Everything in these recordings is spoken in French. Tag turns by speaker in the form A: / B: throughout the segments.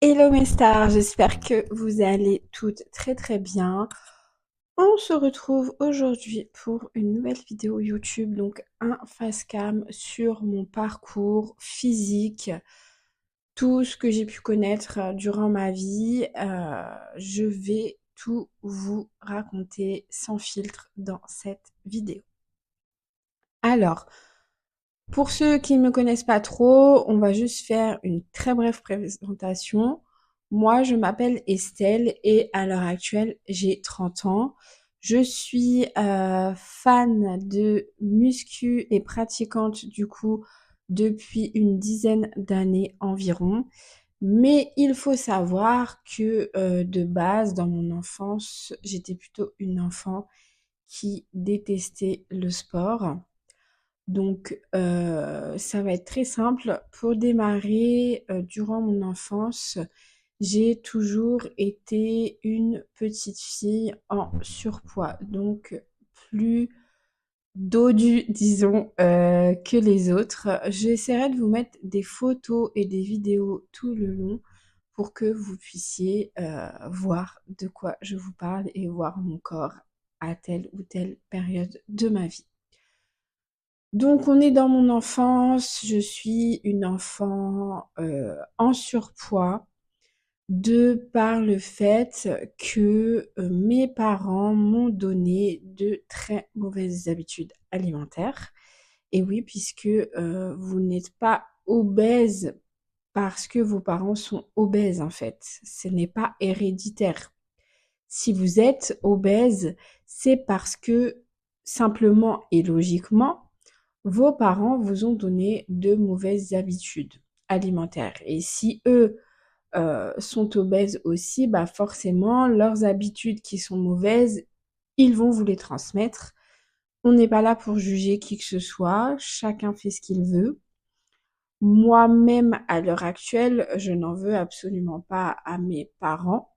A: Hello mes stars, j'espère que vous allez toutes très très bien. On se retrouve aujourd'hui pour une nouvelle vidéo YouTube, donc un face cam sur mon parcours physique, tout ce que j'ai pu connaître durant ma vie. Je vais tout vous raconter sans filtre dans cette vidéo. Alors, pour ceux qui ne me connaissent pas trop, on va juste faire une très brève présentation. Moi, je m'appelle Estelle et à l'heure actuelle, j'ai 30 ans. Je suis fan de muscu et pratiquante du coup depuis une dizaine d'années environ. Mais il faut savoir que de base, dans mon enfance, j'étais plutôt une enfant qui détestait le sport. Donc, ça va être très simple. Pour démarrer, durant mon enfance, j'ai toujours été une petite fille en surpoids, donc plus dodue, disons, que les autres. J'essaierai de vous mettre des photos et des vidéos tout le long pour que vous puissiez voir de quoi je vous parle et voir mon corps à telle ou telle période de ma vie. Donc on est dans mon enfance, je suis une enfant en surpoids de par le fait que mes parents m'ont donné de très mauvaises habitudes alimentaires. Et oui, puisque vous n'êtes pas obèse parce que vos parents sont obèses en fait. Ce n'est pas héréditaire. Si vous êtes obèse, c'est parce que simplement et logiquement, vos parents vous ont donné de mauvaises habitudes alimentaires. Et si eux sont obèses aussi, bah forcément, leurs habitudes qui sont mauvaises, ils vont vous les transmettre. On n'est pas là pour juger qui que ce soit, chacun fait ce qu'il veut. Moi-même, à l'heure actuelle, je n'en veux absolument pas à mes parents,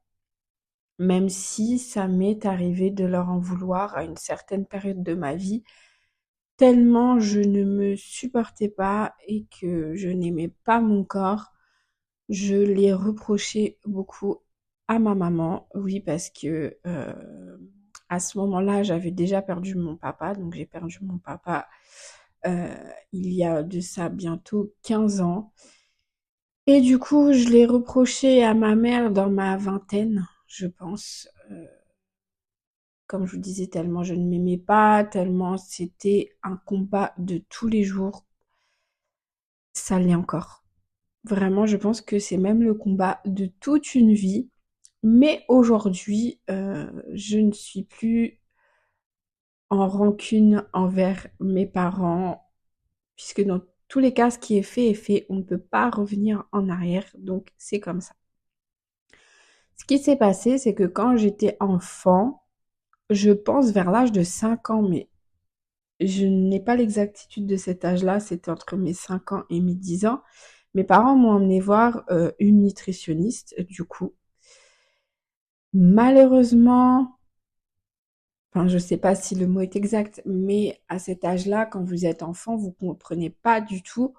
A: même si ça m'est arrivé de leur en vouloir à une certaine période de ma vie, tellement je ne me supportais pas et que je n'aimais pas mon corps. Je l'ai reproché beaucoup à ma maman, oui, parce que à ce moment-là, j'avais déjà perdu mon papa, donc j'ai perdu mon papa euh, il y a de ça bientôt 15 ans. Et du coup, je l'ai reproché à ma mère dans ma vingtaine, je pense. Comme je vous disais, tellement je ne m'aimais pas, tellement c'était un combat de tous les jours. Ça l'est encore. Vraiment, je pense que c'est même le combat de toute une vie. Mais aujourd'hui, je ne suis plus en rancune envers mes parents, puisque dans tous les cas, ce qui est fait est fait. On ne peut pas revenir en arrière, donc c'est comme ça. Ce qui s'est passé, c'est que quand j'étais enfant, je pense vers l'âge de 5 ans, mais je n'ai pas l'exactitude de cet âge-là, c'était entre mes 5 ans et mes 10 ans. Mes parents m'ont emmené voir une nutritionniste, du coup. Malheureusement, enfin, je sais pas si le mot est exact, mais à cet âge-là, quand vous êtes enfant, vous comprenez pas du tout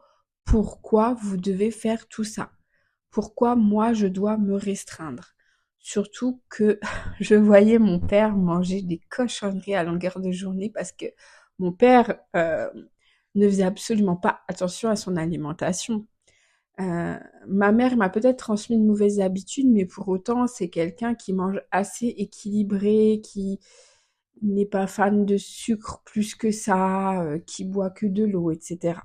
A: pourquoi vous devez faire tout ça. Pourquoi moi, je dois me restreindre. Surtout que je voyais mon père manger des cochonneries à longueur de journée parce que mon père ne faisait absolument pas attention à son alimentation. Ma mère m'a peut-être transmis de mauvaises habitudes, mais pour autant, c'est quelqu'un qui mange assez équilibré, qui n'est pas fan de sucre plus que ça, qui boit que de l'eau, etc.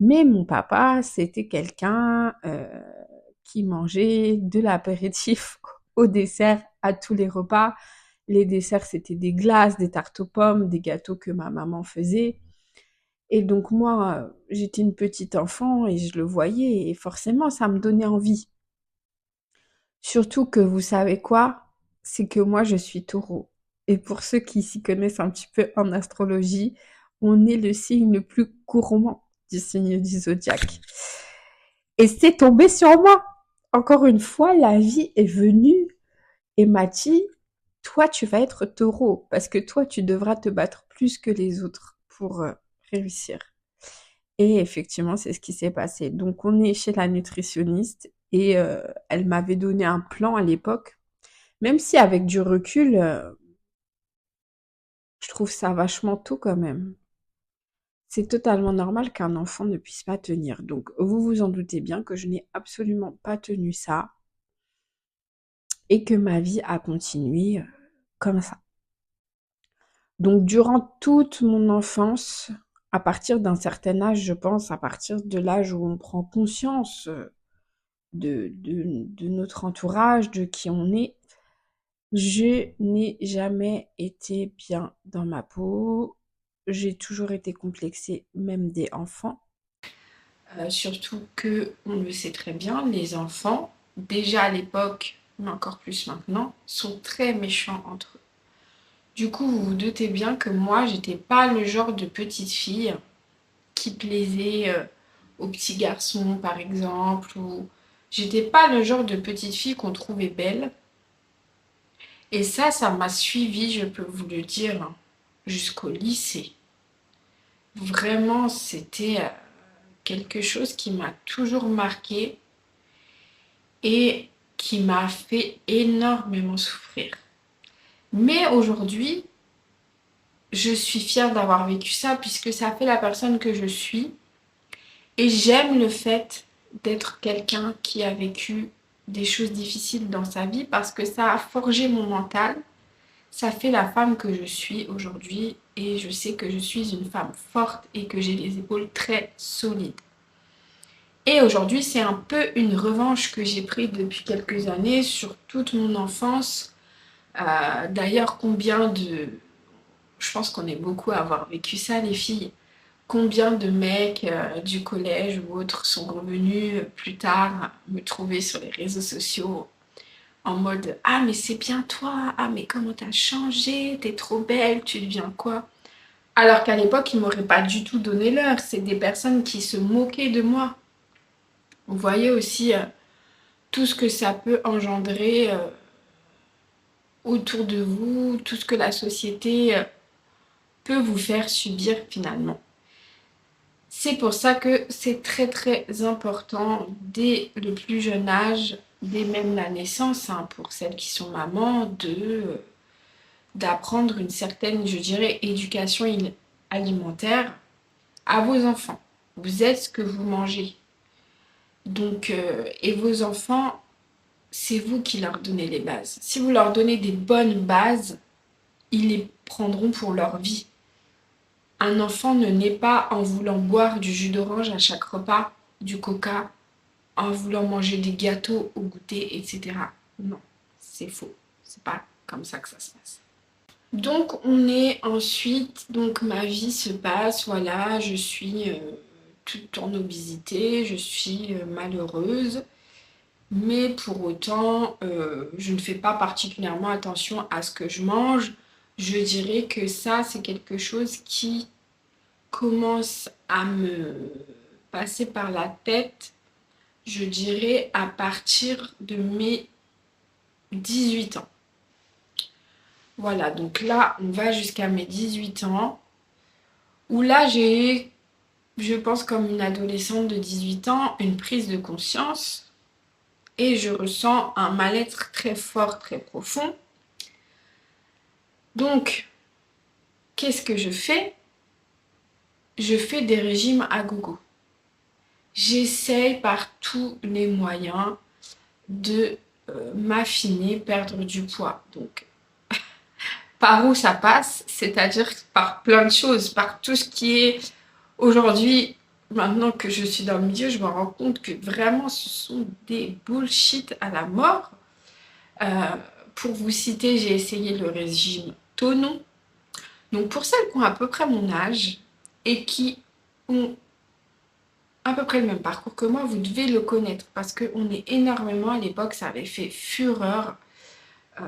A: Mais mon papa, c'était quelqu'un qui mangeait de l'apéritif au dessert à tous les repas. Les desserts, c'était des glaces, des tartes aux pommes, des gâteaux que ma maman faisait. Et donc moi, j'étais une petite enfant et je le voyais et forcément, ça me donnait envie. Surtout que vous savez quoi? C'est que moi, je suis taureau. Et pour ceux qui s'y connaissent un petit peu en astrologie, on est le signe le plus gourmand du signe du zodiaque. Et c'est tombé sur moi. Encore une fois, la vie est venue et m'a dit, toi, tu vas être taureau parce que toi, tu devras te battre plus que les autres pour réussir. Et effectivement, c'est ce qui s'est passé. Donc, on est chez la nutritionniste Et elle m'avait donné un plan à l'époque. Même si avec du recul, je trouve ça vachement tôt quand même. C'est totalement normal qu'un enfant ne puisse pas tenir. Donc, vous vous en doutez bien que je n'ai absolument pas tenu ça et que ma vie a continué comme ça. Donc, durant toute mon enfance, à partir d'un certain âge, je pense, à partir de l'âge où on prend conscience de notre entourage, de qui on est, je n'ai jamais été bien dans ma peau. J'ai toujours été complexée, même des enfants. Surtout que, on le sait très bien, les enfants, déjà à l'époque, mais encore plus maintenant, sont très méchants entre eux. Du coup, vous vous doutez bien que moi, j'étais pas le genre de petite fille qui plaisait aux petits garçons, par exemple, ou j'étais pas le genre de petite fille qu'on trouvait belle. Et ça m'a suivie, je peux vous le dire, jusqu'au lycée. Vraiment, c'était quelque chose qui m'a toujours marquée et qui m'a fait énormément souffrir. Mais aujourd'hui, je suis fière d'avoir vécu ça puisque ça fait la personne que je suis. Et j'aime le fait d'être quelqu'un qui a vécu des choses difficiles dans sa vie parce que ça a forgé mon mental. Ça fait la femme que je suis aujourd'hui et je sais que je suis une femme forte et que j'ai les épaules très solides. Et aujourd'hui, c'est un peu une revanche que j'ai prise depuis quelques années sur toute mon enfance. D'ailleurs, je pense qu'on est beaucoup à avoir vécu ça, les filles. Combien de mecs du collège ou autres sont revenus plus tard me trouver sur les réseaux sociaux en mode «Ah mais c'est bien toi, ah mais comment t'as changé, t'es trop belle, tu deviens quoi?» Alors qu'à l'époque, ils m'auraient pas du tout donné l'heure. C'est des personnes qui se moquaient de moi. Vous voyez aussi tout ce que ça peut engendrer autour de vous, tout ce que la société peut vous faire subir finalement. C'est pour ça que c'est très très important dès le plus jeune âge, dès même la naissance, hein, pour celles qui sont mamans, d'apprendre une certaine, je dirais, éducation alimentaire à vos enfants. Vous êtes ce que vous mangez. Donc, et vos enfants, c'est vous qui leur donnez les bases. Si vous leur donnez des bonnes bases, ils les prendront pour leur vie. Un enfant ne naît pas en voulant boire du jus d'orange à chaque repas, du coca, en voulant manger des gâteaux au goûter, etc. Non, c'est faux. C'est pas comme ça que ça se passe. Donc on est ensuite, donc ma vie se passe, voilà, je suis toute en obésité, je suis malheureuse, mais pour autant, je ne fais pas particulièrement attention à ce que je mange. Je dirais que ça, c'est quelque chose qui commence à me passer par la tête, je dirais, à partir de mes 18 ans. Voilà, donc là, on va jusqu'à mes 18 ans, où là, j'ai, je pense comme une adolescente de 18 ans, une prise de conscience et je ressens un mal-être très fort, très profond. Donc, qu'est-ce que je fais? Je fais des régimes à gogo. J'essaye par tous les moyens de m'affiner, perdre du poids. Donc, par où ça passe? C'est-à-dire par plein de choses, par tout ce qui est aujourd'hui, maintenant que je suis dans le milieu, je me rends compte que vraiment ce sont des bullshit à la mort. Euh, pour vous citer, j'ai essayé le régime Tonon. Donc pour celles qui ont à peu près mon âge et qui ont à peu près le même parcours que moi, vous devez le connaître parce qu'on est énormément, à l'époque, ça avait fait fureur. Euh,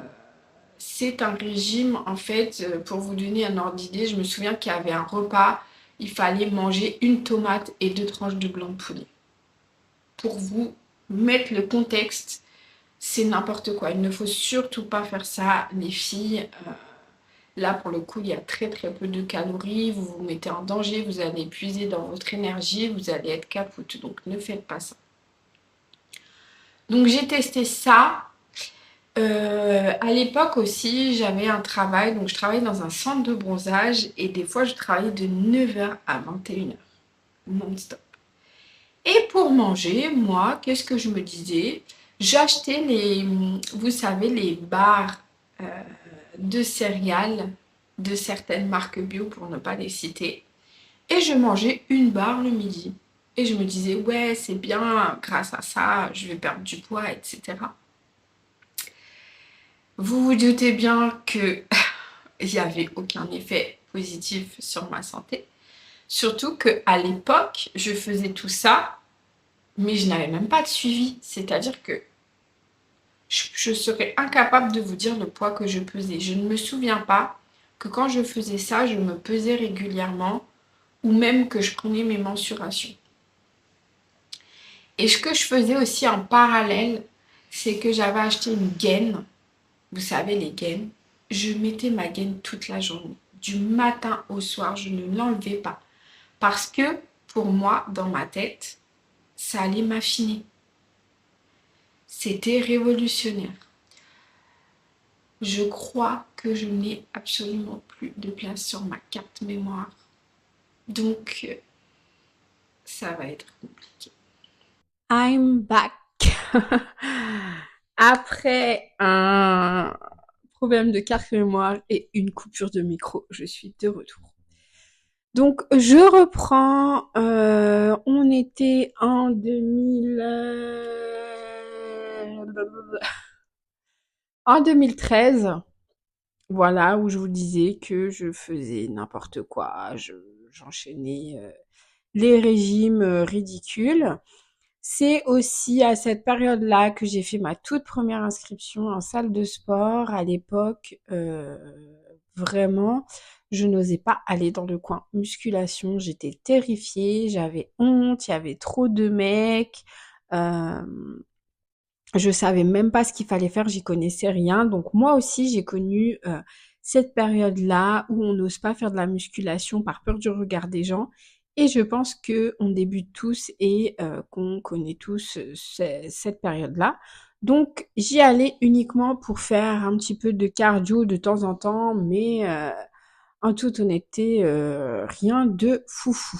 A: c'est un régime, en fait, pour vous donner un ordre d'idée, je me souviens qu'il y avait un repas, il fallait manger une tomate et 2 tranches de blanc de poulet. Pour vous mettre le contexte, c'est n'importe quoi. Il ne faut surtout pas faire ça, les filles. Là, pour le coup, il y a très très peu de calories. Vous vous mettez en danger, vous allez épuiser dans votre énergie, vous allez être capoute. Donc, ne faites pas ça. Donc j'ai testé ça. À l'époque aussi, j'avais un travail, donc je travaillais dans un centre de bronzage et des fois je travaillais de 9h à 21h, non-stop. Et pour manger, moi, qu'est-ce que je me disais? J'achetais vous savez, les barres euh, de céréales de certaines marques bio pour ne pas les citer. Et je mangeais une barre le midi. Et je me disais, ouais, c'est bien, grâce à ça, je vais perdre du poids, etc. Vous vous doutez bien que il n'y avait aucun effet positif sur ma santé. Surtout qu'à l'époque, je faisais tout ça, mais je n'avais même pas de suivi. C'est-à-dire que je serais incapable de vous dire le poids que je pesais. Je ne me souviens pas que quand je faisais ça, je me pesais régulièrement ou même que je prenais mes mensurations. Et ce que je faisais aussi en parallèle, c'est que j'avais acheté une gaine. Vous savez, les gaines. Je mettais ma gaine toute la journée. Du matin au soir, je ne l'enlevais pas. Parce que pour moi, dans ma tête, ça allait m'affiner. C'était révolutionnaire. Je crois que je n'ai absolument plus de place sur ma carte mémoire. Donc, ça va être compliqué. I'm back. Après un problème de carte mémoire et une coupure de micro, je suis de retour. Donc, je reprends. On était en 2000... en 2013. Voilà, où je vous disais que je faisais n'importe quoi. J'enchaînais les régimes ridicules. C'est aussi à cette période-là que j'ai fait ma toute première inscription en salle de sport. À l'époque, vraiment, je n'osais pas aller dans le coin musculation. J'étais terrifiée, j'avais honte, il y avait trop de mecs. Je savais même pas ce qu'il fallait faire, j'y connaissais rien. Donc moi aussi, j'ai connu cette période-là où on n'ose pas faire de la musculation par peur du regard des gens. Et je pense que on débute tous et qu'on connaît tous cette période-là. Donc j'y allais uniquement pour faire un petit peu de cardio de temps en temps, mais en toute honnêteté, rien de foufou.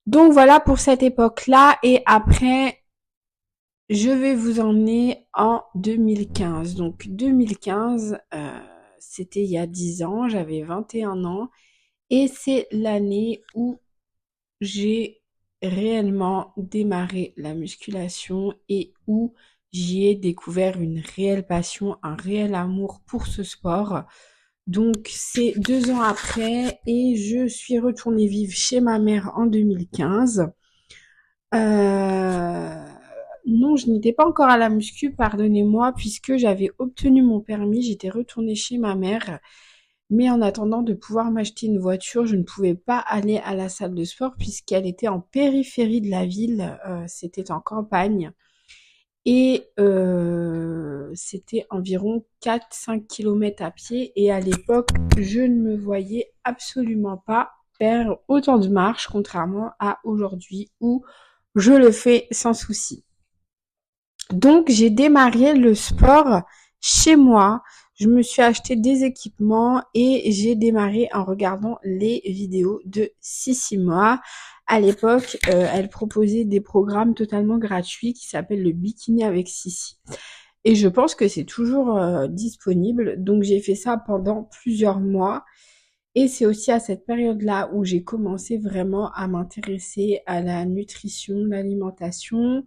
A: Donc voilà pour cette époque-là. Et après, je vais vous emmener en 2015. Donc 2015, c'était il y a 10 ans, j'avais 21 ans et c'est l'année où j'ai réellement démarré la musculation et où j'y ai découvert une réelle passion, un réel amour pour ce sport. Donc c'est 2 ans après et je suis retournée vivre chez ma mère en 2015. Non, je n'étais pas encore à la muscu, pardonnez-moi, puisque j'avais obtenu mon permis, j'étais retournée chez ma mère. Mais en attendant de pouvoir m'acheter une voiture, je ne pouvais pas aller à la salle de sport puisqu'elle était en périphérie de la ville, c'était en campagne. Et c'était environ 4-5 kilomètres à pied. Et à l'époque, je ne me voyais absolument pas faire autant de marches, contrairement à aujourd'hui où je le fais sans souci. Donc, j'ai démarré le sport chez moi. Je me suis acheté des équipements et j'ai démarré en regardant les vidéos de Sissi Moa. À l'époque, elle proposait des programmes totalement gratuits qui s'appellent le Bikini avec Sissi. Et je pense que c'est toujours disponible. Donc, j'ai fait ça pendant plusieurs mois. Et c'est aussi à cette période-là où j'ai commencé vraiment à m'intéresser à la nutrition, l'alimentation,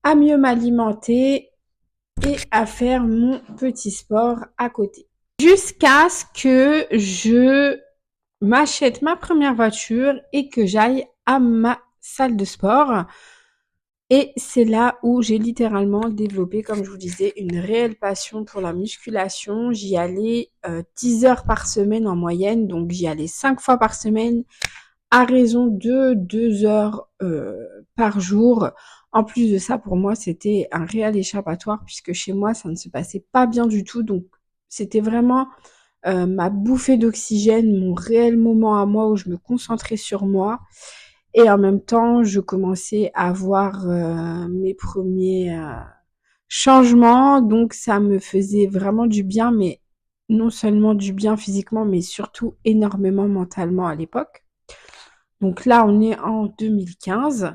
A: à mieux m'alimenter et à faire mon petit sport à côté. Jusqu'à ce que je m'achète ma première voiture et que j'aille à ma salle de sport. Et c'est là où j'ai littéralement développé, comme je vous disais, une réelle passion pour la musculation. J'y allais 10 heures par semaine en moyenne, donc j'y allais 5 fois par semaine à raison de 2 heures par jour. En plus de ça, pour moi, c'était un réel échappatoire puisque chez moi, ça ne se passait pas bien du tout. Donc, c'était vraiment ma bouffée d'oxygène, mon réel moment à moi où je me concentrais sur moi. Et en même temps, je commençais à voir mes premiers changements, donc ça me faisait vraiment du bien, mais non seulement du bien physiquement, mais surtout énormément mentalement à l'époque. Donc là, on est en 2015.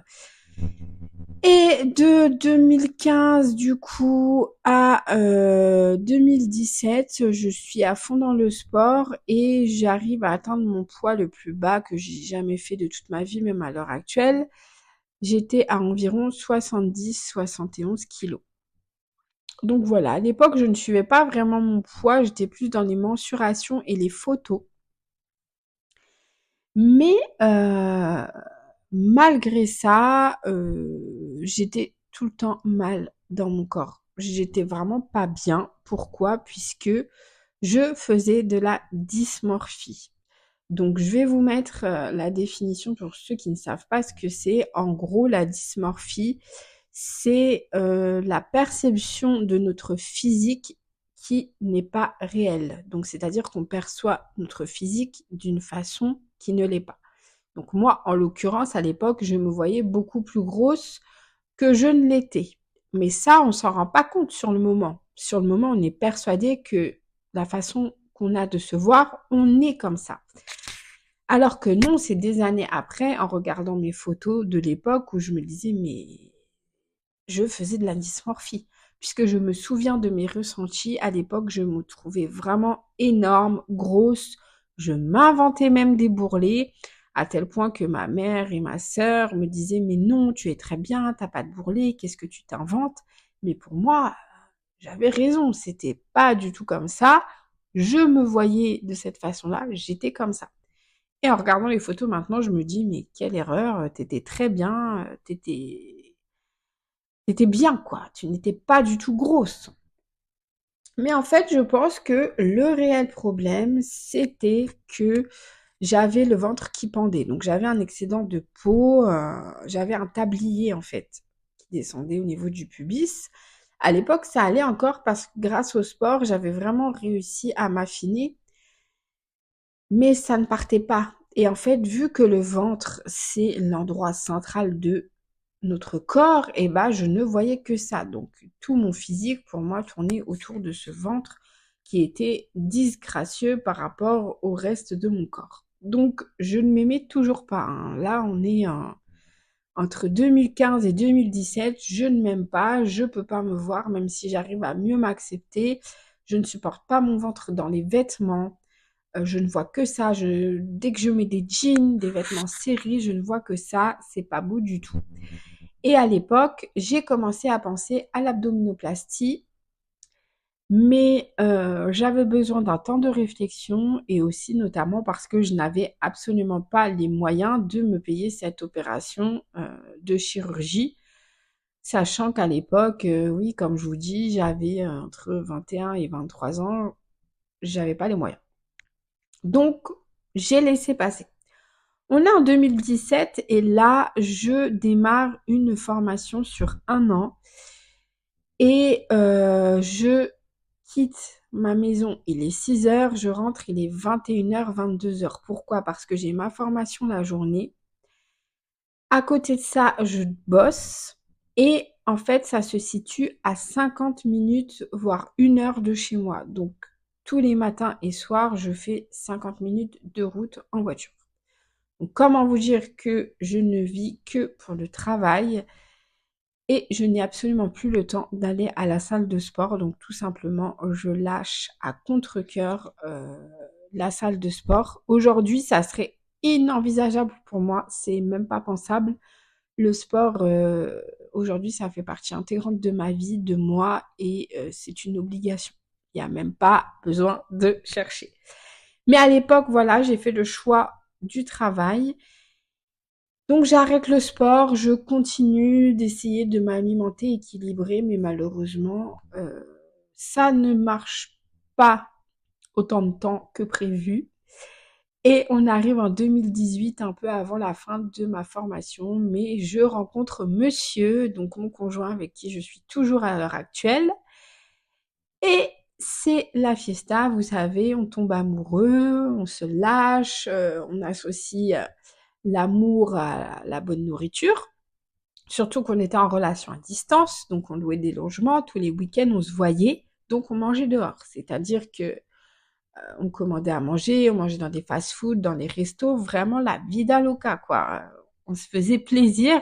A: Et de 2015, du coup, à 2017, je suis à fond dans le sport et j'arrive à atteindre mon poids le plus bas que j'ai jamais fait de toute ma vie, même à l'heure actuelle. J'étais à environ 70-71 kilos. Donc voilà, à l'époque, je ne suivais pas vraiment mon poids, j'étais plus dans les mensurations et les photos. Mais malgré ça, j'étais tout le temps mal dans mon corps. J'étais vraiment pas bien. Pourquoi? Puisque je faisais de la dysmorphie. Donc je vais vous mettre la définition pour ceux qui ne savent pas ce que c'est. En gros, la dysmorphie, c'est la perception de notre physique qui n'est pas réelle. Donc c'est-à-dire qu'on perçoit notre physique d'une façon qui ne l'est pas. Donc moi, en l'occurrence, à l'époque, je me voyais beaucoup plus grosse que je ne l'étais. Mais ça, on s'en rend pas compte sur le moment. Sur le moment, on est persuadé que la façon qu'on a de se voir, on est comme ça. Alors que non, c'est des années après, en regardant mes photos de l'époque, où je me disais, mais je faisais de la dysmorphie. Puisque je me souviens de mes ressentis, à l'époque, je me trouvais vraiment énorme, grosse. Je m'inventais même des bourrelets, à tel point que ma mère et ma sœur me disaient, mais non, tu es très bien, t'as pas de bourrelets, qu'est-ce que tu t'inventes? Mais pour moi, j'avais raison, c'était pas du tout comme ça. Je me voyais de cette façon-là, j'étais comme ça. Et en regardant les photos maintenant, je me dis, mais quelle erreur, t'étais très bien, t'étais bien, quoi. Tu n'étais pas du tout grosse. Mais en fait, je pense que le réel problème, c'était que j'avais le ventre qui pendait. Donc, j'avais un excédent de peau, j'avais un tablier, en fait, qui descendait au niveau du pubis. À l'époque, ça allait encore parce que grâce au sport, j'avais vraiment réussi à m'affiner, mais ça ne partait pas. Et en fait, vu que le ventre, c'est l'endroit central de notre corps, et bah, je ne voyais que ça. Donc, tout mon physique, pour moi, tournait autour de ce ventre qui était disgracieux par rapport au reste de mon corps. Donc, je ne m'aimais toujours pas, hein. Là, on est entre 2015 et 2017. Je ne m'aime pas, je peux pas me voir, même si j'arrive à mieux m'accepter. Je ne supporte pas mon ventre dans les vêtements. Je ne vois que ça. Dès que je mets des jeans, des vêtements serrés, je ne vois que ça. C'est pas beau du tout. Et à l'époque, j'ai commencé à penser à l'abdominoplastie, mais j'avais besoin d'un temps de réflexion et aussi notamment parce que je n'avais absolument pas les moyens de me payer cette opération de chirurgie, sachant qu'à l'époque, oui, comme je vous dis, j'avais entre 21 et 23 ans, j'avais pas les moyens. Donc, j'ai laissé passer. On est en 2017 et là, je démarre une formation sur 1 an et je quitte ma maison. Il est 6 heures, je rentre, il est 21 h, 22 heures. Pourquoi? Parce que j'ai ma formation la journée. À côté de ça, je bosse et en fait, ça se situe à 50 minutes, voire 1 heure de chez moi. Donc, tous les matins et soirs, je fais 50 minutes de route en voiture. Donc, comment vous dire que je ne vis que pour le travail et je n'ai absolument plus le temps d'aller à la salle de sport. Donc, tout simplement, je lâche à contre-cœur la salle de sport. Aujourd'hui, ça serait inenvisageable pour moi. C'est même pas pensable. Le sport, aujourd'hui, ça fait partie intégrante de ma vie, de moi et c'est une obligation. Il n'y a même pas besoin de chercher. Mais à l'époque, voilà, j'ai fait le choix du travail. Donc j'arrête le sport, je continue d'essayer de m'alimenter équilibré, mais malheureusement, ça ne marche pas autant de temps que prévu. Et on arrive en 2018, un peu avant la fin de ma formation, mais je rencontre monsieur, donc mon conjoint avec qui je suis toujours à l'heure actuelle. Et c'est la fiesta, vous savez, on tombe amoureux, on se lâche, on associe l'amour à la bonne nourriture. Surtout qu'on était en relation à distance, donc on louait des logements, tous les week-ends on se voyait, donc on mangeait dehors. C'est-à-dire que on commandait à manger, on mangeait dans des fast-food, dans les restos, vraiment la vida loca, quoi. On se faisait plaisir.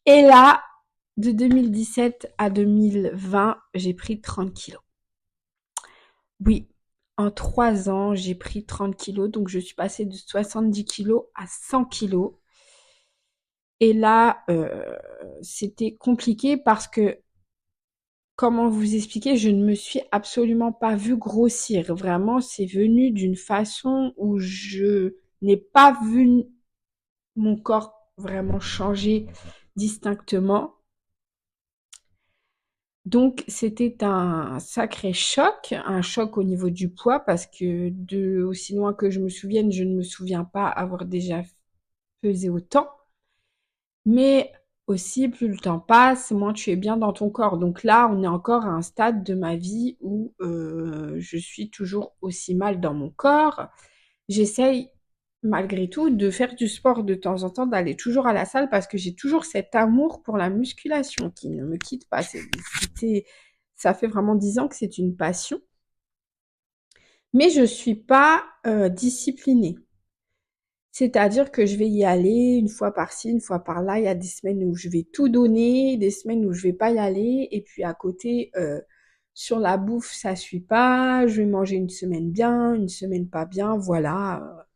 A: Et là, de 2017 à 2020, j'ai pris 30 kilos. Oui, en 3 ans, j'ai pris 30 kilos, donc je suis passée de 70 kilos à 100 kilos. Et là, c'était compliqué parce que, comment vous expliquer, je ne me suis absolument pas vue grossir. Vraiment, c'est venu d'une façon où je n'ai pas vu mon corps vraiment changer distinctement. Donc, c'était un sacré choc, un choc au niveau du poids parce que de aussi loin que je me souvienne, je ne me souviens pas avoir déjà pesé autant. Mais aussi, plus le temps passe, moins tu es bien dans ton corps. Donc là, on est encore à un stade de ma vie où je suis toujours aussi mal dans mon corps. J'essaye, malgré tout, de faire du sport de temps en temps, d'aller toujours à la salle parce que j'ai toujours cet amour pour la musculation qui ne me quitte pas. Ça fait vraiment 10 ans que c'est une passion. Mais je suis pas disciplinée. C'est-à-dire que je vais y aller une fois par-ci, une fois par-là. Il y a des semaines où je vais tout donner, des semaines où je vais pas y aller. Et puis à côté, sur la bouffe, ça suit pas. Je vais manger une semaine bien, une semaine pas bien. Voilà,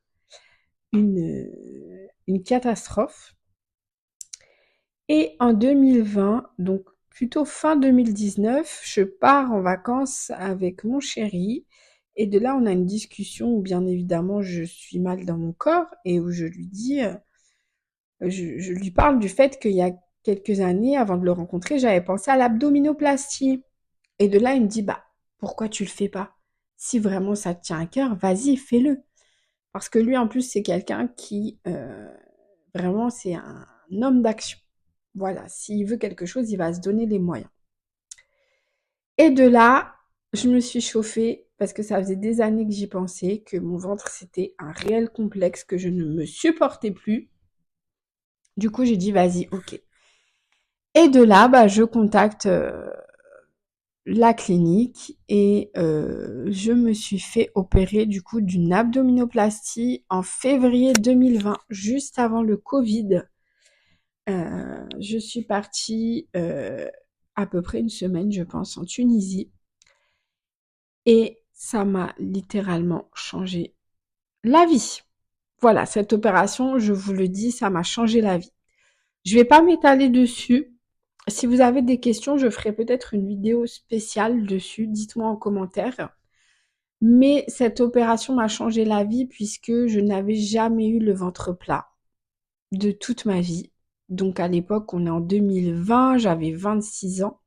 A: une catastrophe. Et en 2020, donc plutôt fin 2019, je pars en vacances avec mon chéri. Et de là, on a une discussion où bien évidemment, je suis mal dans mon corps et où je lui dis... je lui parle du fait qu'il y a quelques années, avant de le rencontrer, j'avais pensé à l'abdominoplastie. Et de là, il me dit, bah, pourquoi tu le fais pas? Si vraiment ça te tient à cœur, vas-y, fais-le. Parce que lui, en plus, c'est quelqu'un qui, vraiment, c'est un homme d'action. Voilà, s'il veut quelque chose, il va se donner les moyens. Et de là, je me suis chauffée parce que ça faisait des années que j'y pensais, que mon ventre, c'était un réel complexe, que je ne me supportais plus. Du coup, j'ai dit, vas-y, ok. Et de là, bah, je contacte la clinique et je me suis fait opérer du coup d'une abdominoplastie en février 2020, juste avant le Covid. Je suis partie à peu près une semaine, je pense, en Tunisie et ça m'a littéralement changé la vie. Voilà, cette opération, je vous le dis, ça m'a changé la vie. Je vais pas m'étaler dessus. Si vous avez des questions, je ferai peut-être une vidéo spéciale dessus. Dites-moi en commentaire. Mais cette opération m'a changé la vie puisque je n'avais jamais eu le ventre plat de toute ma vie. Donc à l'époque, on est en 2020, j'avais 26 ans.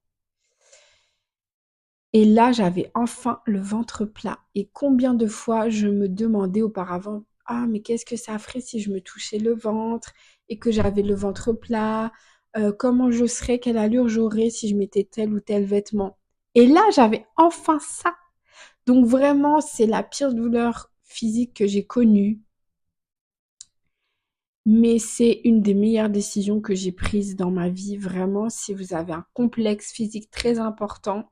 A: Et là, j'avais enfin le ventre plat. Et combien de fois je me demandais auparavant, ah, mais qu'est-ce que ça ferait si je me touchais le ventre et que j'avais le ventre plat? Comment je serais, quelle allure j'aurais si je mettais tel ou tel vêtement? Et là, j'avais enfin ça. Donc vraiment, c'est la pire douleur physique que j'ai connue. Mais c'est une des meilleures décisions que j'ai prises dans ma vie. Vraiment, si vous avez un complexe physique très important,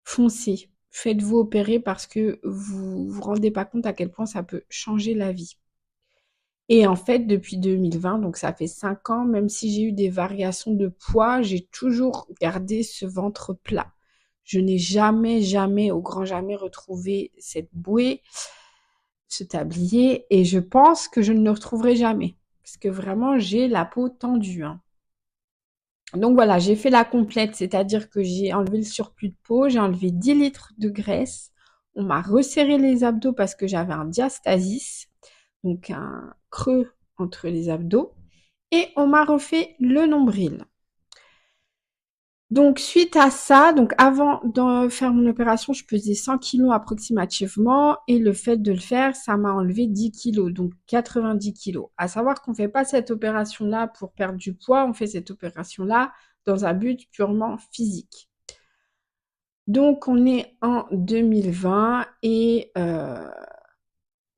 A: foncez. Faites-vous opérer parce que vous vous rendez pas compte à quel point ça peut changer la vie. Et en fait, depuis 2020, donc ça fait 5 ans, même si j'ai eu des variations de poids, j'ai toujours gardé ce ventre plat. Je n'ai jamais, jamais, au grand jamais retrouvé cette bouée, ce tablier, et je pense que je ne le retrouverai jamais. Parce que vraiment, j'ai la peau tendue, hein. Donc voilà, j'ai fait la complète, c'est-à-dire que j'ai enlevé le surplus de peau, j'ai enlevé 10 litres de graisse, on m'a resserré les abdos parce que j'avais un diastasis, donc un creux entre les abdos, et on m'a refait le nombril. Donc suite à ça, donc avant de faire mon opération, je pesais 100 kilos approximativement et le fait de le faire, ça m'a enlevé 10 kilos, donc 90 kilos. À savoir qu'on fait pas cette opération-là pour perdre du poids, on fait cette opération-là dans un but purement physique. Donc on est en 2020 et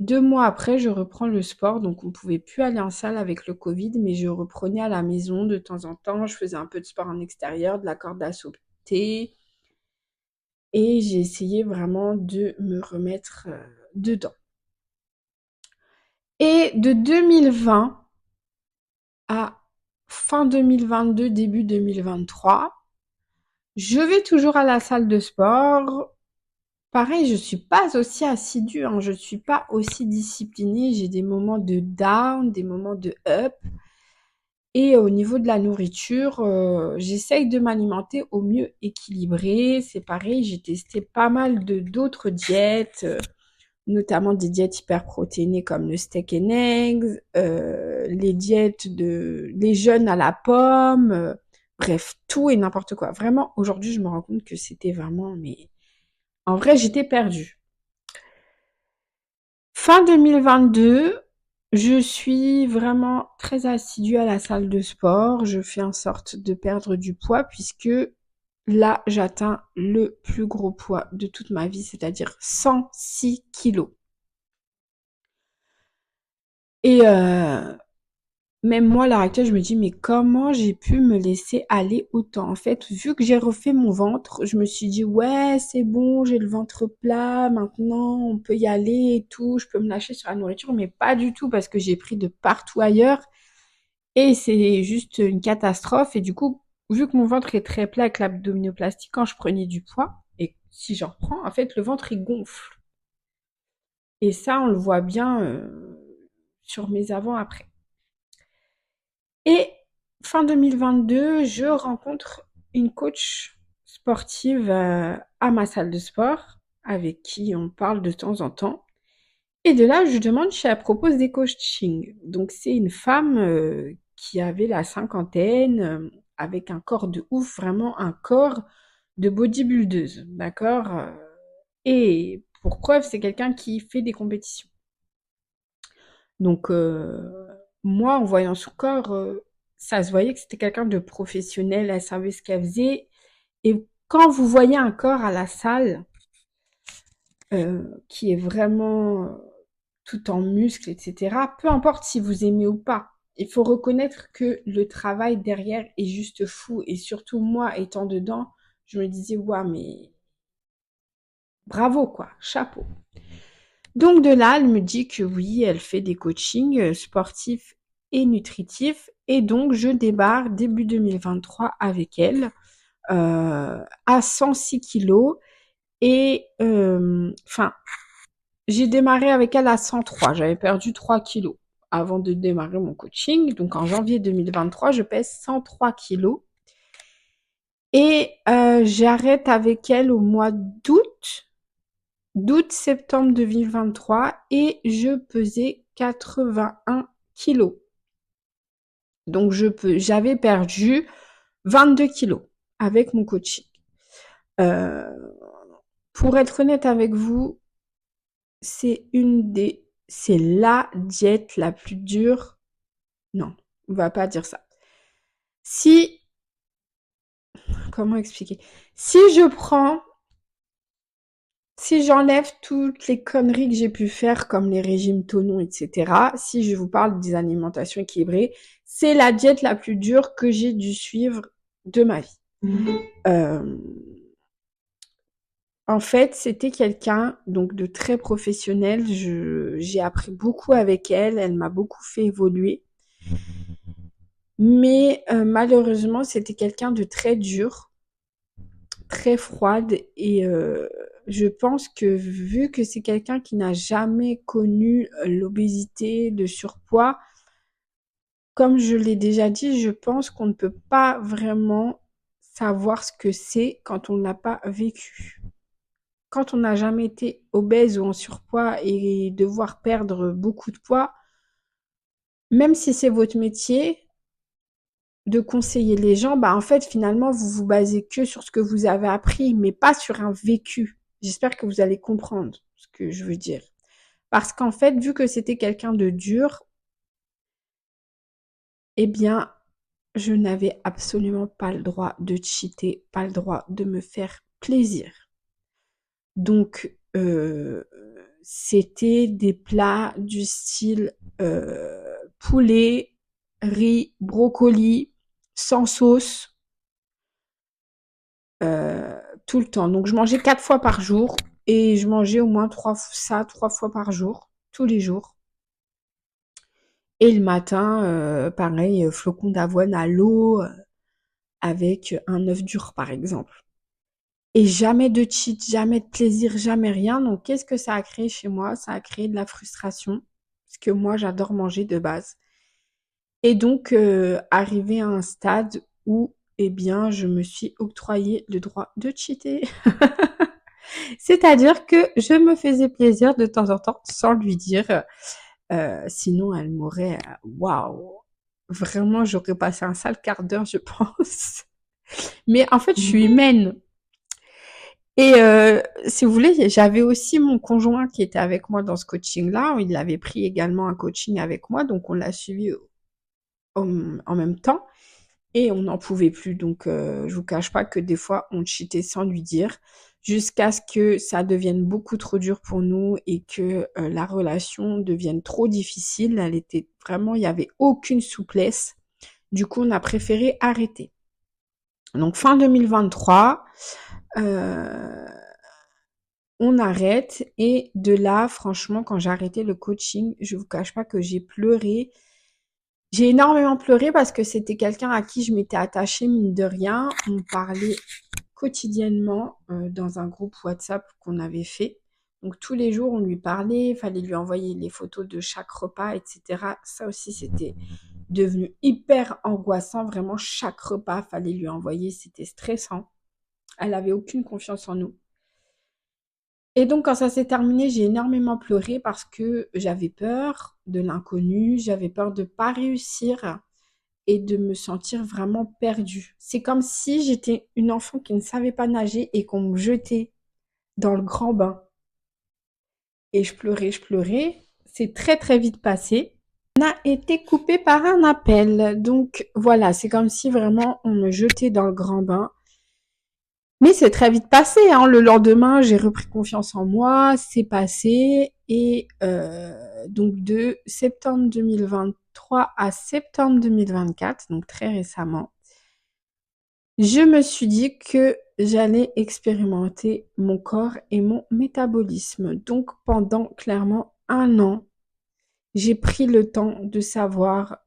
A: 2 mois après, je reprends le sport, donc on pouvait plus aller en salle avec le Covid, mais je reprenais à la maison de temps en temps. Je faisais un peu de sport en extérieur, de la corde à sauter, et j'ai essayé vraiment de me remettre dedans. Et de 2020 à fin 2022, début 2023, je vais toujours à la salle de sport. Pareil, je suis pas aussi assidue, hein, je suis pas aussi disciplinée. J'ai des moments de down, des moments de up. Et au niveau de la nourriture, j'essaye de m'alimenter au mieux équilibré. C'est pareil, j'ai testé pas mal de d'autres diètes, notamment des diètes hyperprotéinées comme le steak and eggs, les diètes les jeûnes à la pomme, bref, tout et n'importe quoi. Vraiment, aujourd'hui, je me rends compte que c'était vraiment, mais en vrai, j'étais perdue. Fin 2022, je suis vraiment très assidue à la salle de sport. Je fais en sorte de perdre du poids puisque là, j'atteins le plus gros poids de toute ma vie, c'est-à-dire 106 kilos. Et même moi, à l'heure actuelle, je me dis, mais comment j'ai pu me laisser aller autant? En fait, vu que j'ai refait mon ventre, je me suis dit, ouais, c'est bon, j'ai le ventre plat, maintenant, on peut y aller et tout, je peux me lâcher sur la nourriture, mais pas du tout parce que j'ai pris de partout ailleurs et c'est juste une catastrophe. Et du coup, vu que mon ventre est très plat avec l'abdominoplastie, quand je prenais du poids, et si j'en reprends, en fait, le ventre, il gonfle. Et ça, on le voit bien sur mes avant-après. Et fin 2022, je rencontre une coach sportive à ma salle de sport avec qui on parle de temps en temps. Et de là, je lui demande si elle propose des coachings. Donc, c'est une femme qui avait la cinquantaine, avec un corps de ouf, vraiment un corps de bodybuildeuse, d'accord? Et pour preuve, c'est quelqu'un qui fait des compétitions. Donc, moi, en voyant son corps, ça se voyait que c'était quelqu'un de professionnel, elle savait ce qu'elle faisait. Et quand vous voyez un corps à la salle, qui est vraiment tout en muscles, etc., peu importe si vous aimez ou pas, il faut reconnaître que le travail derrière est juste fou. Et surtout, moi, étant dedans, je me disais, waouh, mais bravo, quoi, chapeau. Donc de là, elle me dit que oui, elle fait des coachings sportifs et nutritifs. Et donc, je débarque début 2023 avec elle à 106 kilos. Et enfin, j'ai démarré avec elle à 103. J'avais perdu 3 kilos avant de démarrer mon coaching. Donc en janvier 2023, je pèse 103 kilos. Et j'arrête avec elle au mois d'août-septembre 2023 et je pesais 81 kilos. Donc j'avais perdu 22 kilos avec mon coaching. Euh, pour être honnête avec vous, c'est la diète la plus dure. Non, on va pas dire ça. Comment expliquer? Si je prends Si j'enlève toutes les conneries que j'ai pu faire, comme les régimes tonaux, etc., si je vous parle des alimentations équilibrées, c'est la diète la plus dure que j'ai dû suivre de ma vie. Euh, En fait, c'était quelqu'un donc de très professionnel. J'ai appris beaucoup avec elle. Elle m'a beaucoup fait évoluer. Mais malheureusement, c'était quelqu'un de très dur, très froide et je pense que vu que c'est quelqu'un qui n'a jamais connu l'obésité, le surpoids, comme je l'ai déjà dit, je pense qu'on ne peut pas vraiment savoir ce que c'est quand on ne l'a pas vécu. Quand on n'a jamais été obèse ou en surpoids et devoir perdre beaucoup de poids, même si c'est votre métier, de conseiller les gens, bah en fait finalement vous vous basez que sur ce que vous avez appris, mais pas sur un vécu. J'espère que vous allez comprendre ce que je veux dire. Parce qu'en fait, vu que c'était quelqu'un de dur, eh bien, je n'avais absolument pas le droit de cheater, pas le droit de me faire plaisir. Donc, c'était des plats du style poulet, riz, brocoli, sans sauce, tout le temps. Donc je mangeais 4 fois par jour et je mangeais au moins 3 fois par jour, tous les jours. Et le matin, pareil, flocons d'avoine à l'eau avec un œuf dur, par exemple. Et jamais de cheat, jamais de plaisir, jamais rien. Donc, qu'est-ce que ça a créé chez moi? Ça a créé de la frustration, parce que moi, j'adore manger de base. Et donc, arrivé à un stade où, eh bien, je me suis octroyé le droit de cheater. C'est-à-dire que je me faisais plaisir de temps en temps sans lui dire. Sinon, elle m'aurait, waouh, vraiment, j'aurais passé un sale quart d'heure, je pense. Mais en fait, je suis humaine. Et si vous voulez, j'avais aussi mon conjoint qui était avec moi dans ce coaching-là. Il avait pris également un coaching avec moi, donc on l'a suivi en même temps. Et on n'en pouvait plus. Donc, je vous cache pas que des fois, on cheatait sans lui dire, jusqu'à ce que ça devienne beaucoup trop dur pour nous et que la relation devienne trop difficile. Elle était vraiment, il y avait aucune souplesse. Du coup, on a préféré arrêter. Donc, fin 2023, on arrête. Et de là, franchement, quand j'ai arrêté le coaching, je vous cache pas que j'ai pleuré. J'ai énormément pleuré parce que c'était quelqu'un à qui je m'étais attachée, mine de rien. On parlait quotidiennement dans un groupe WhatsApp qu'on avait fait. Donc tous les jours, on lui parlait, il fallait lui envoyer les photos de chaque repas, etc. Ça aussi, c'était devenu hyper angoissant. Vraiment, chaque repas, fallait lui envoyer. C'était stressant. Elle avait aucune confiance en nous. Et donc, quand ça s'est terminé, j'ai énormément pleuré parce que j'avais peur de l'inconnu, j'avais peur de pas réussir et de me sentir vraiment perdue. C'est comme si j'étais une enfant qui ne savait pas nager et qu'on me jetait dans le grand bain. Et je pleurais, je pleurais. C'est très très vite passé. On a été coupé par un appel. Donc voilà, c'est comme si vraiment on me jetait dans le grand bain. Mais c'est très vite passé, hein. Le lendemain, j'ai repris confiance en moi, c'est passé. Et donc de septembre 2023 à septembre 2024, donc très récemment, je me suis dit que j'allais expérimenter mon corps et mon métabolisme. Donc pendant clairement un an, j'ai pris le temps de savoir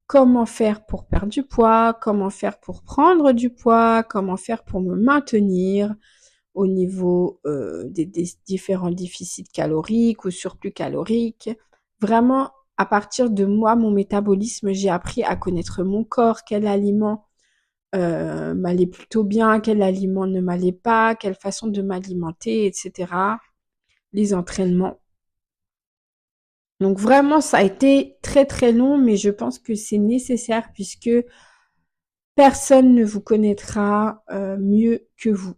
A: comment faire pour perdre du poids, comment faire pour prendre du poids, comment faire pour me maintenir au niveau des différents déficits caloriques ou surplus caloriques. Vraiment, à partir de moi, mon métabolisme, j'ai appris à connaître mon corps, quel aliment m'allait plutôt bien, quel aliment ne m'allait pas, quelle façon de m'alimenter, etc. Les entraînements. Donc vraiment, ça a été très très long, mais je pense que c'est nécessaire puisque personne ne vous connaîtra mieux que vous.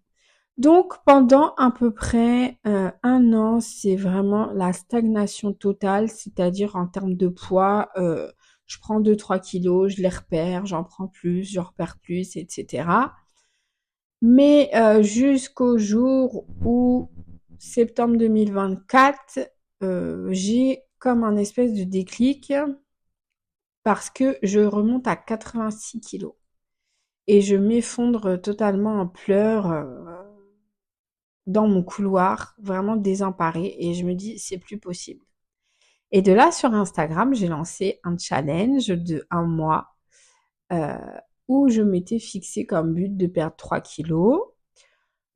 A: Donc pendant à peu près un an, c'est vraiment la stagnation totale, c'est-à-dire en termes de poids, je prends 2-3 kilos, je les repère, j'en prends plus, je repère plus, etc. Mais jusqu'au jour où, septembre 2024, j'ai comme un espèce de déclic parce que je remonte à 86 kilos et je m'effondre totalement en pleurs dans mon couloir, vraiment désemparée, et je me dis c'est plus possible. Et de là, sur Instagram, j'ai lancé un challenge de 1 mois euh, où je m'étais fixé comme but de perdre 3 kilos,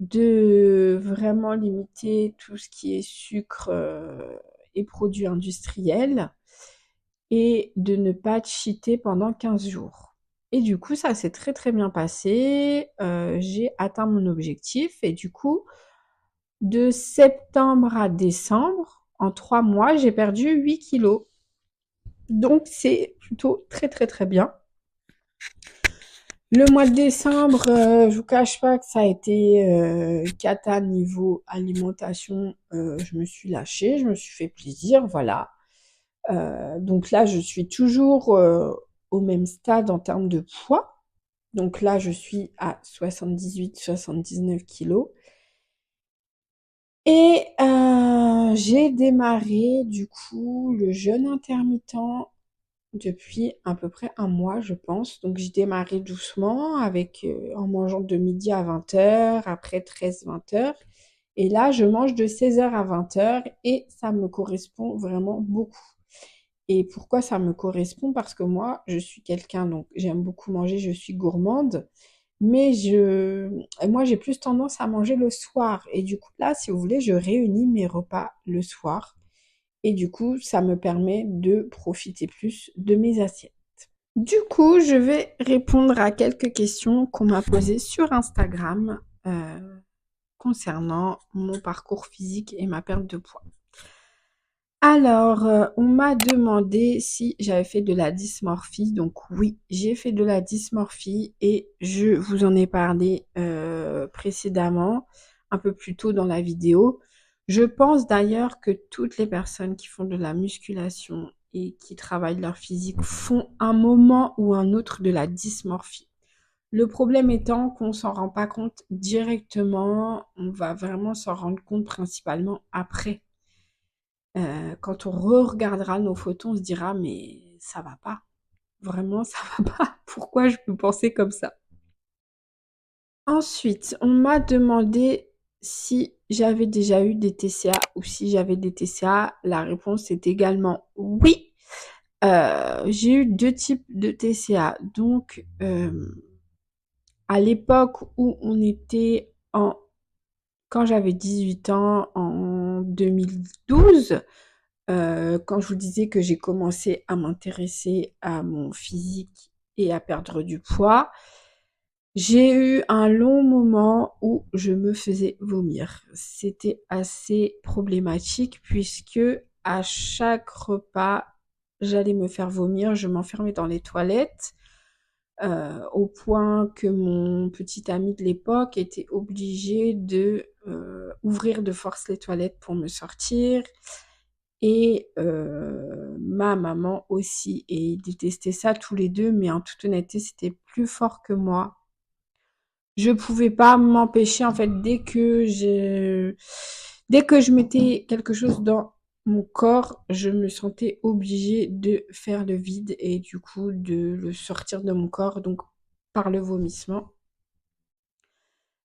A: de vraiment limiter tout ce qui est sucre et produits industriels et de ne pas cheater pendant 15 jours. Et du coup, ça s'est très très bien passé. J'ai atteint mon objectif et du coup, de septembre à décembre, en 3 mois, j'ai perdu 8 kilos. Donc, c'est plutôt très très très bien. Le mois de décembre, je vous cache pas que ça a été cata niveau alimentation. Je me suis lâchée, je me suis fait plaisir, voilà. Donc là, je suis toujours au même stade en termes de poids. Donc là, je suis à 78-79 kilos. Et j'ai démarré du coup le jeûne intermittent depuis à peu près un mois, je pense. Donc j'ai démarré doucement avec en mangeant de midi à 20h, après 13-20h. Et là, je mange de 16h à 20h et ça me correspond vraiment beaucoup. Et pourquoi ça me correspond? Parce que moi, je suis quelqu'un, donc j'aime beaucoup manger, je suis gourmande, mais moi, j'ai plus tendance à manger le soir. Et du coup, là, si vous voulez, je réunis mes repas le soir. Et du coup, ça me permet de profiter plus de mes assiettes. Du coup, je vais répondre à quelques questions qu'on m'a posées sur Instagram concernant mon parcours physique et ma perte de poids. Alors, on m'a demandé si j'avais fait de la dysmorphie. Donc oui, j'ai fait de la dysmorphie et je vous en ai parlé précédemment, un peu plus tôt dans la vidéo. Je pense d'ailleurs que toutes les personnes qui font de la musculation et qui travaillent leur physique font un moment ou un autre de la dysmorphie. Le problème étant qu'on s'en rend pas compte directement, on va vraiment s'en rendre compte principalement après. Quand on re-regardera nos photos, on se dira mais ça va pas. Vraiment, ça va pas. Pourquoi je peux penser comme ça? Ensuite, on m'a demandé si j'avais déjà eu des TCA ou si j'avais des TCA. La réponse est également oui. J'ai eu deux types de TCA. Donc, à l'époque où on était quand j'avais 18 ans, en 2012, quand je vous disais que j'ai commencé à m'intéresser à mon physique et à perdre du poids, j'ai eu un long moment où je me faisais vomir. C'était assez problématique puisque à chaque repas, j'allais me faire vomir, je m'enfermais dans les toilettes, au point que mon petit ami de l'époque était obligé de ouvrir de force les toilettes pour me sortir. Et ma maman aussi. Et ils détestaient ça tous les deux, mais en toute honnêteté, c'était plus fort que moi. Je pouvais pas m'empêcher, en fait, dès que je mettais quelque chose dans mon corps, je me sentais obligée de faire le vide et du coup de le sortir de mon corps, donc par le vomissement.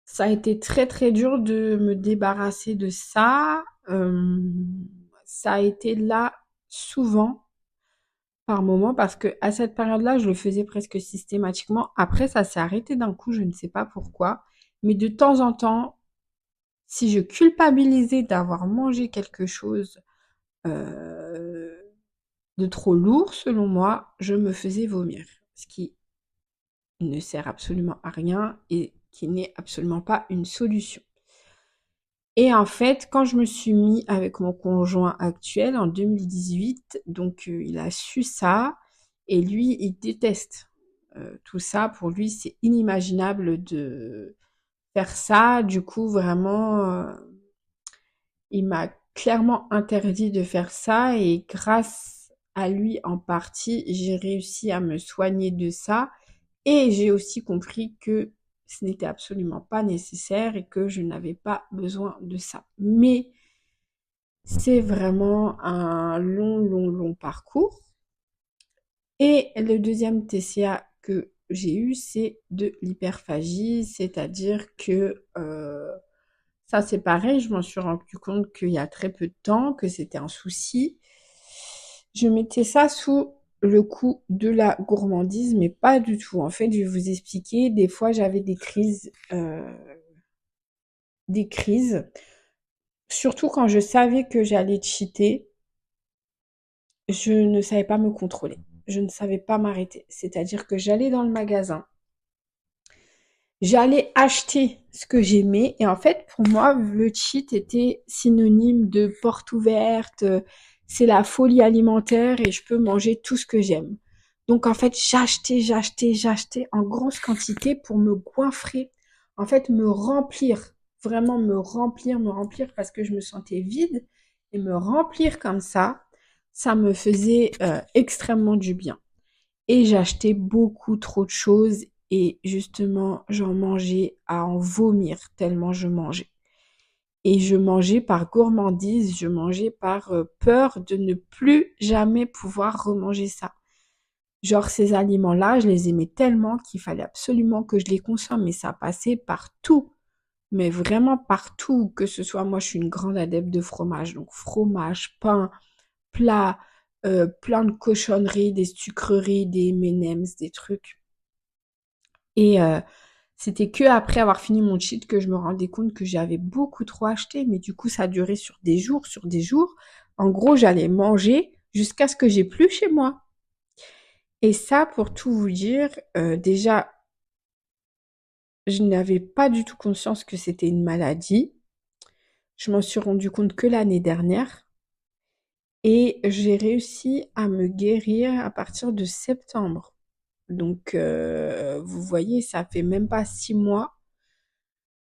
A: Ça a été très très dur de me débarrasser de ça. Ça a été là souvent par moment parce que à cette période-là, je le faisais presque systématiquement. Après, ça s'est arrêté d'un coup, je ne sais pas pourquoi. Mais de temps en temps, si je culpabilisais d'avoir mangé quelque chose euh, de trop lourd, selon moi, je me faisais vomir. Ce qui ne sert absolument à rien et qui n'est absolument pas une solution. Et en fait, quand je me suis mis avec mon conjoint actuel en 2018, donc il a su ça et lui, il déteste tout ça. Pour lui, c'est inimaginable de faire ça. Du coup, vraiment, il m'a clairement interdit de faire ça et grâce à lui en partie, j'ai réussi à me soigner de ça et j'ai aussi compris que ce n'était absolument pas nécessaire et que je n'avais pas besoin de ça. Mais c'est vraiment un long, long, long parcours. Et le deuxième TCA que j'ai eu, c'est de l'hyperphagie, c'est-à-dire que ça c'est pareil, je m'en suis rendu compte qu'il y a très peu de temps, que c'était un souci. Je mettais ça sous le coup de la gourmandise, mais pas du tout. En fait, je vais vous expliquer, des fois j'avais des crises, surtout quand je savais que j'allais cheater, je ne savais pas me contrôler. Je ne savais pas m'arrêter. C'est-à-dire que j'allais dans le magasin, j'allais acheter ce que j'aimais et en fait, pour moi, le cheat était synonyme de porte ouverte, c'est la folie alimentaire et je peux manger tout ce que j'aime. Donc en fait, j'achetais en grosse quantité pour me goinfrer, en fait, me remplir, vraiment me remplir parce que je me sentais vide et me remplir comme ça me faisait extrêmement du bien. Et j'achetais beaucoup trop de choses et justement, j'en mangeais à en vomir tellement je mangeais. Et je mangeais par gourmandise, je mangeais par peur de ne plus jamais pouvoir remanger ça. Genre ces aliments-là, je les aimais tellement qu'il fallait absolument que je les consomme et ça passait partout. Mais vraiment partout, que ce soit, moi je suis une grande adepte de fromage, donc fromage, pain, plat, plein de cochonneries, des sucreries, des M&M's, des trucs. Et c'était que après avoir fini mon cheat que je me rendais compte que j'avais beaucoup trop acheté, mais du coup ça a duré sur des jours, sur des jours. En gros, j'allais manger jusqu'à ce que j'ai plus chez moi. Et ça, pour tout vous dire, déjà, je n'avais pas du tout conscience que c'était une maladie. Je m'en suis rendu compte que l'année dernière. Et j'ai réussi à me guérir à partir de septembre. Donc, vous voyez, ça fait même pas 6 mois.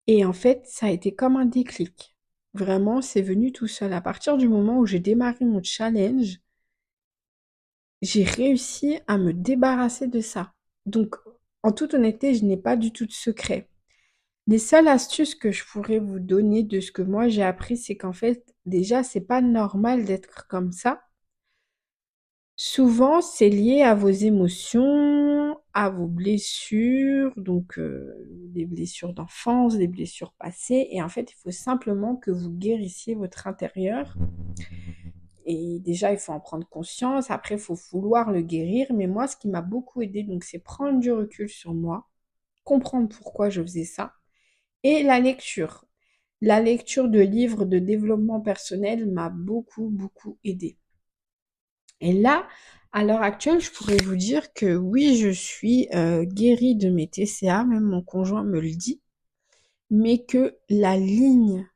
A: Et en fait, ça a été comme un déclic. Vraiment, c'est venu tout seul. À partir du moment où j'ai démarré mon challenge, j'ai réussi à me débarrasser de ça. Donc, en toute honnêteté, je n'ai pas du tout de secret. Les seules astuces que je pourrais vous donner de ce que moi j'ai appris, c'est qu'en fait, déjà, c'est pas normal d'être comme ça. Souvent, c'est lié à vos émotions, à vos blessures, donc des blessures d'enfance, des blessures passées. Et en fait, il faut simplement que vous guérissiez votre intérieur. Et déjà, il faut en prendre conscience. Après, il faut vouloir le guérir. Mais moi, ce qui m'a beaucoup aidé, donc, c'est prendre du recul sur moi, comprendre pourquoi je faisais ça. Et la lecture. La lecture de livres de développement personnel m'a beaucoup, beaucoup aidé. Et là, à l'heure actuelle, je pourrais vous dire que oui, je suis guérie de mes TCA, même mon conjoint me le dit, mais que la ligne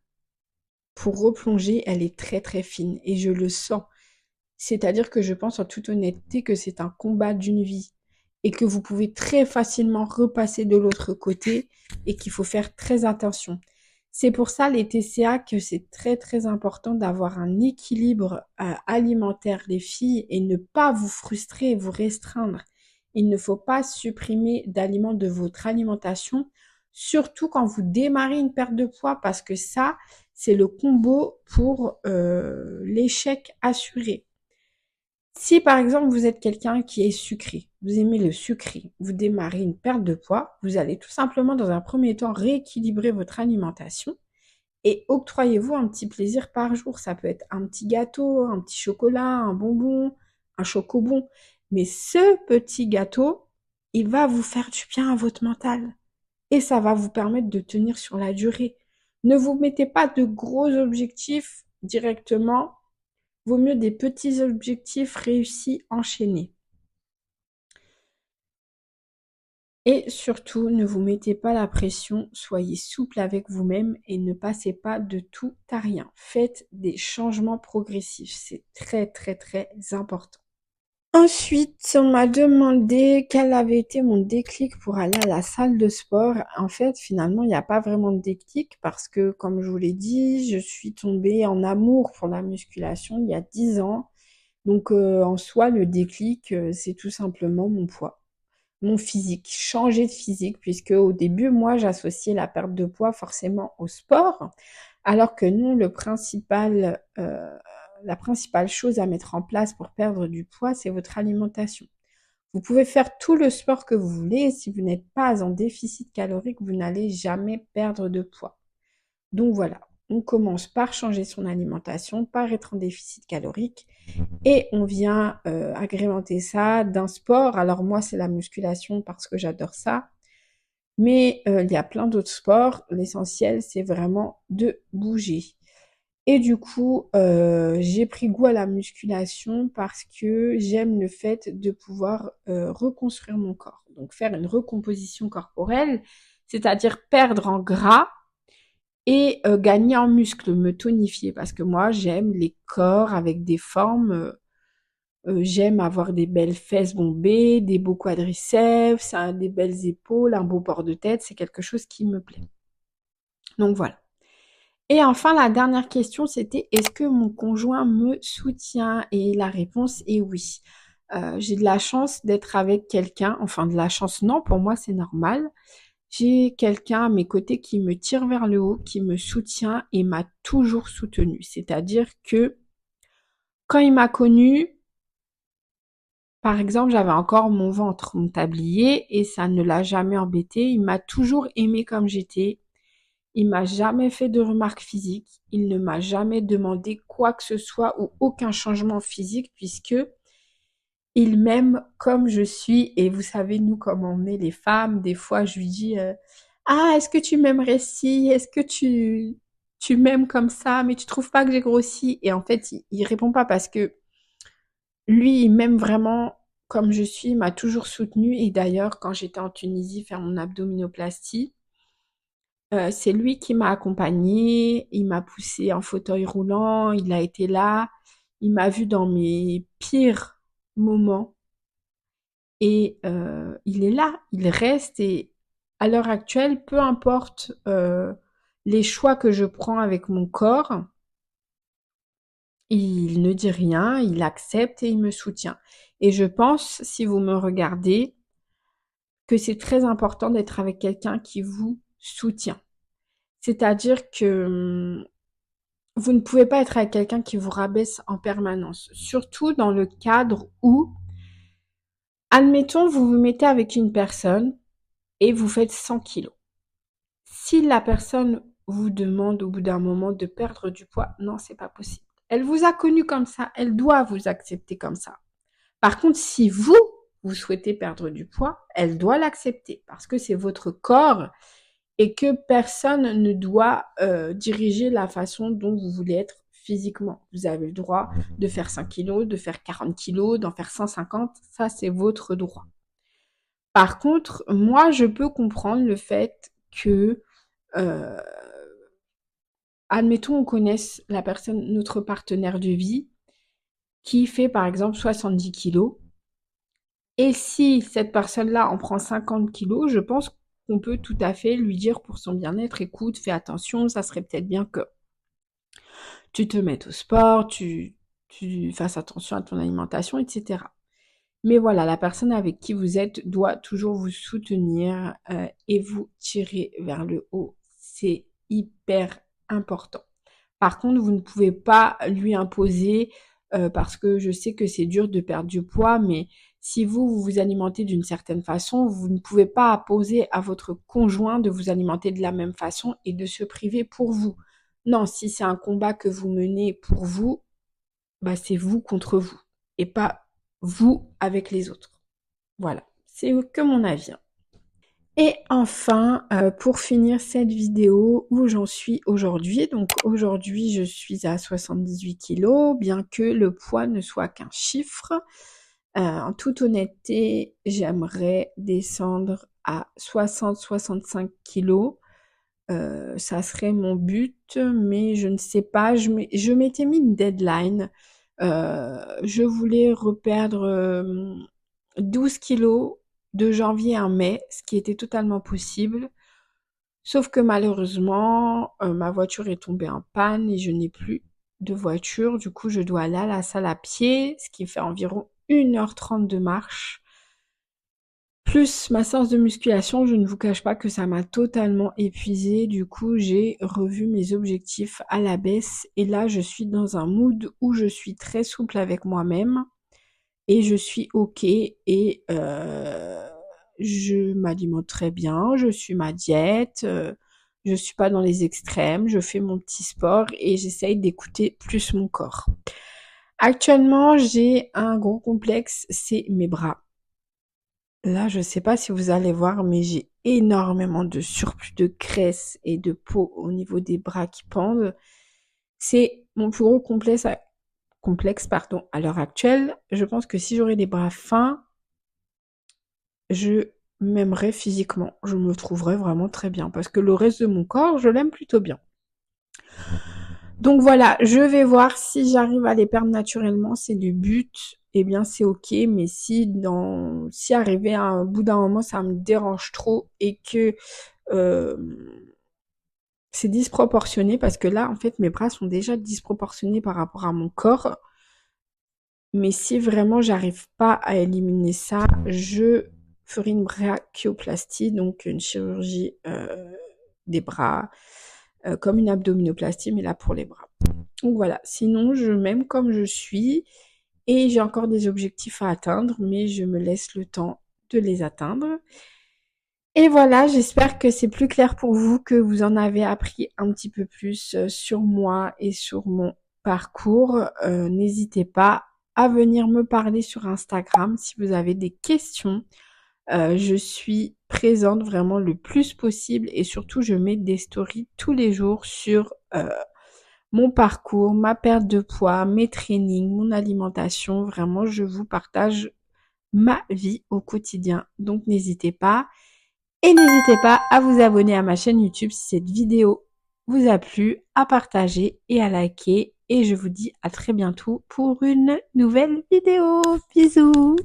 A: pour replonger, elle est très très fine et je le sens. C'est-à-dire que je pense en toute honnêteté que c'est un combat d'une vie et que vous pouvez très facilement repasser de l'autre côté et qu'il faut faire très attention. C'est pour ça les TCA que c'est très très important d'avoir un équilibre alimentaire les filles et ne pas vous frustrer, vous restreindre. Il ne faut pas supprimer d'aliments de votre alimentation, surtout quand vous démarrez une perte de poids parce que ça, c'est le combo pour l'échec assuré. Si par exemple vous êtes quelqu'un qui est sucré, vous aimez le sucré, vous démarrez une perte de poids, vous allez tout simplement dans un premier temps rééquilibrer votre alimentation et octroyez-vous un petit plaisir par jour. Ça peut être un petit gâteau, un petit chocolat, un bonbon, un chocobon. Mais ce petit gâteau, il va vous faire du bien à votre mental et ça va vous permettre de tenir sur la durée. Ne vous mettez pas de gros objectifs directement. Vaut mieux des petits objectifs réussis enchaînés. Et surtout, ne vous mettez pas la pression, soyez souple avec vous-même et ne passez pas de tout à rien. Faites des changements progressifs, c'est très très très important. Ensuite, on m'a demandé quel avait été mon déclic pour aller à la salle de sport. En fait, finalement, il n'y a pas vraiment de déclic parce que, comme je vous l'ai dit, je suis tombée en amour pour la musculation il y a 10 ans. Donc, en soi, le déclic, c'est tout simplement mon poids, mon physique, changer de physique, puisque au début, moi, j'associais la perte de poids forcément au sport, alors que non, la principale chose à mettre en place pour perdre du poids, c'est votre alimentation. Vous pouvez faire tout le sport que vous voulez, et si vous n'êtes pas en déficit calorique, vous n'allez jamais perdre de poids. Donc voilà, on commence par changer son alimentation, par être en déficit calorique et on vient agrémenter ça d'un sport. Alors moi, c'est la musculation parce que j'adore ça. Mais il y a plein d'autres sports. L'essentiel, c'est vraiment de bouger. Et du coup, j'ai pris goût à la musculation parce que j'aime le fait de pouvoir reconstruire mon corps. Donc faire une recomposition corporelle, c'est-à-dire perdre en gras et gagner en muscle, me tonifier. Parce que moi, j'aime les corps avec des formes. J'aime avoir des belles fesses bombées, des beaux quadriceps, des belles épaules, un beau port de tête. C'est quelque chose qui me plaît. Donc voilà. Et enfin, la dernière question, c'était est-ce que mon conjoint me soutient? Et la réponse est oui. J'ai de la chance d'être avec quelqu'un. Enfin, de la chance, non, pour moi, c'est normal. j'ai quelqu'un à mes côtés qui me tire vers le haut, qui me soutient et m'a toujours soutenue. C'est-à-dire que quand il m'a connue, par exemple, j'avais encore mon ventre, mon tablier, et ça ne l'a jamais embêté. Il m'a toujours aimée comme j'étais. Il m'a jamais fait de remarques physiques. Il ne m'a jamais demandé quoi que ce soit ou aucun changement physique puisque il m'aime comme je suis. Et vous savez, nous, comme on est les femmes, des fois, je lui dis, ah, est-ce que tu m'aimerais si? Est-ce que tu m'aimes comme ça? Mais tu trouves pas que j'ai grossi? Et en fait, il répond pas parce que lui, il m'aime vraiment comme je suis. Il m'a toujours soutenue. Et d'ailleurs, quand j'étais en Tunisie faire mon abdominoplastie, c'est lui qui m'a accompagnée, il m'a poussée en fauteuil roulant, il a été là, il m'a vue dans mes pires moments et il est là, il reste et à l'heure actuelle, peu importe les choix que je prends avec mon corps, il ne dit rien, il accepte et il me soutient. Et je pense, si vous me regardez, que c'est très important d'être avec quelqu'un qui vous soutient. C'est-à-dire que vous ne pouvez pas être avec quelqu'un qui vous rabaisse en permanence, surtout dans le cadre où, admettons, vous vous mettez avec une personne et vous faites 100 kilos. Si la personne vous demande au bout d'un moment de perdre du poids, non, c'est pas possible. Elle vous a connu comme ça, elle doit vous accepter comme ça. Par contre, si vous souhaitez perdre du poids, elle doit l'accepter parce que c'est votre corps et que personne ne doit diriger la façon dont vous voulez être physiquement. Vous avez le droit de faire 5 kilos, de faire 40 kilos, d'en faire 150, ça c'est votre droit. Par contre, moi je peux comprendre le fait que, euh, admettons on connaisse la personne, notre partenaire de vie, qui fait par exemple 70 kilos, et si cette personne-là en prend 50 kilos, je pense qu'on peut tout à fait lui dire pour son bien-être, écoute, fais attention, ça serait peut-être bien que tu te mettes au sport, tu fasses attention à ton alimentation, etc. Mais voilà, la personne avec qui vous êtes doit toujours vous soutenir et vous tirer vers le haut. C'est hyper important. Par contre, vous ne pouvez pas lui imposer, parce que je sais que c'est dur de perdre du poids, mais si vous vous alimentez d'une certaine façon, vous ne pouvez pas imposer à votre conjoint de vous alimenter de la même façon et de se priver pour vous. Non, si c'est un combat que vous menez pour vous, bah c'est vous contre vous et pas vous avec les autres. Voilà, c'est que mon avis, hein. Et enfin, pour finir cette vidéo, où j'en suis aujourd'hui. Donc aujourd'hui, je suis à 78 kilos, bien que le poids ne soit qu'un chiffre. En toute honnêteté, j'aimerais descendre à 60-65 kilos. Ça serait mon but, mais je ne sais pas. Je m'étais mis une deadline. Je voulais reperdre 12 kilos de janvier à mai, ce qui était totalement possible. Sauf que malheureusement, ma voiture est tombée en panne et je n'ai plus de voiture. Du coup, je dois aller à la salle à pied, ce qui fait environ 1h30 de marche. Plus ma séance de musculation, je ne vous cache pas que ça m'a totalement épuisée. Du coup, j'ai revu mes objectifs à la baisse. Et là, je suis dans un mood où je suis très souple avec moi-même. Et je suis OK et je m'alimente très bien, je suis ma diète, je suis pas dans les extrêmes, je fais mon petit sport et j'essaye d'écouter plus mon corps. Actuellement, j'ai un gros complexe, c'est mes bras. Là, je sais pas si vous allez voir, mais j'ai énormément de surplus de graisse et de peau au niveau des bras qui pendent. C'est mon plus gros complexe, à l'heure actuelle. Je pense que si j'aurais des bras fins, je m'aimerais physiquement. Je me trouverais vraiment très bien parce que le reste de mon corps, je l'aime plutôt bien. Donc voilà, je vais voir si j'arrive à les perdre naturellement, c'est le but. Eh bien, c'est ok, mais si arrivé à un bout d'un moment, ça me dérange trop et que euh, c'est disproportionné parce que là, en fait, mes bras sont déjà disproportionnés par rapport à mon corps. Mais si vraiment j'arrive pas à éliminer ça, je ferai une brachioplastie, donc une chirurgie des bras, comme une abdominoplastie, mais là pour les bras. Donc voilà, sinon je m'aime comme je suis et j'ai encore des objectifs à atteindre, mais je me laisse le temps de les atteindre. Et voilà, j'espère que c'est plus clair pour vous, que vous en avez appris un petit peu plus sur moi et sur mon parcours. N'hésitez pas à venir me parler sur Instagram si vous avez des questions. Je suis présente vraiment le plus possible et surtout je mets des stories tous les jours sur mon parcours, ma perte de poids, mes trainings, mon alimentation. Vraiment, je vous partage ma vie au quotidien. Donc n'hésitez pas. Et n'hésitez pas à vous abonner à ma chaîne YouTube si cette vidéo vous a plu, à partager et à liker. Et je vous dis à très bientôt pour une nouvelle vidéo. Bisous!